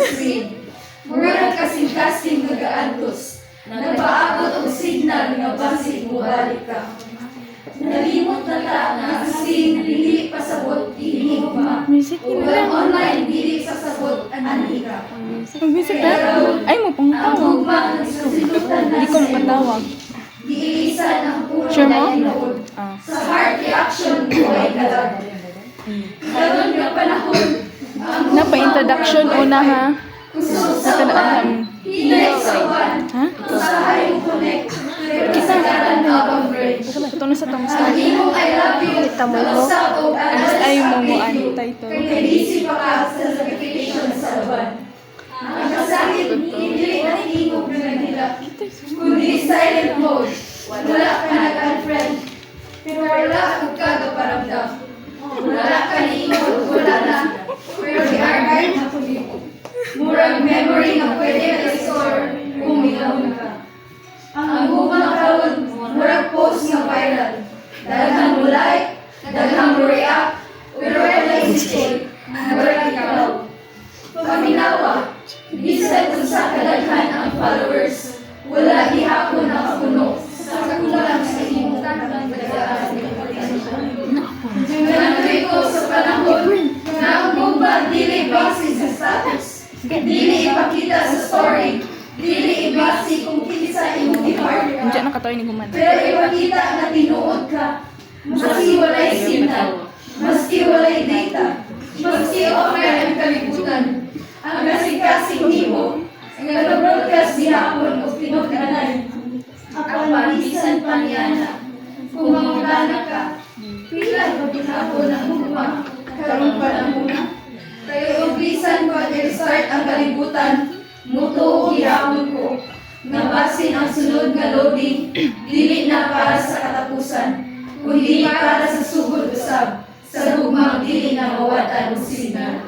screen. Murag kasing-kasing nagaantos. Nagpaabot og signal nga basig mo balik ka. Nalimot na ta nga scene dili pasabot ihigma. Music Ug ang online dili sasabot anika. Mag-music ka? Ay, mo pang Ang tawag. hugma nga sasilutan na Hindi ko mapatawag. giilisan ang puro Sure mo? dahil Ah. sa heart reaction buhay kalag. Karon nga panahon, ang Napa-introduction una ha. kusog sa Nakadaan uwan, namin. hinay sa uwan, Ha? usahay mo connect, pero sa karan abang bridge. Ito na sa tong Ang start. imong I love you, kausap o Alas ay mo mo ang you. title. Kaya busy pa ka sa notification sa uwan. Ang kasakit, hindi na tingog na nagila, kundi silent mode. Wala ka nag-unfriend, pero wala ka kagaparamdam. Wala ka niingod, wala na, pero i-archive na kulit. Murag memory na pwede na-restore kung minahon ka. Ang hubang karon, murag post nga viral. Daghang mo like, daghang mo react, pero wala isip, murag ikaw. Paminawa, bisan kung sa kadaghan ang followers, wala gihapon ang puno sa kakulang sa imong pagdadaan. Nananoy ko sa panahon na ang gumba dili base sa status, dili ipakita sa story, dili ibase kung kinsa imong i-heart. Diyan na katoy ni Guman. Pero ipakita na tinuod ka, maski walay signal, maski walay data, maski offline ang kalibutan, ang kasing-kasing nimo, ang nag-broadcast gihapon o pinagkanay. Ako manisan pa niya na, kung mangutana ka, pila ba gihapon ang hugma, karon pa lang muna. Kayo ubisan ko at i-start ang kalibutan, mutuo gihapon ko, nga basin ang sunod nga loading, dili na para sa katapusan, kundi para sa sugod usab, sa lugmang dili na mawatan o signal.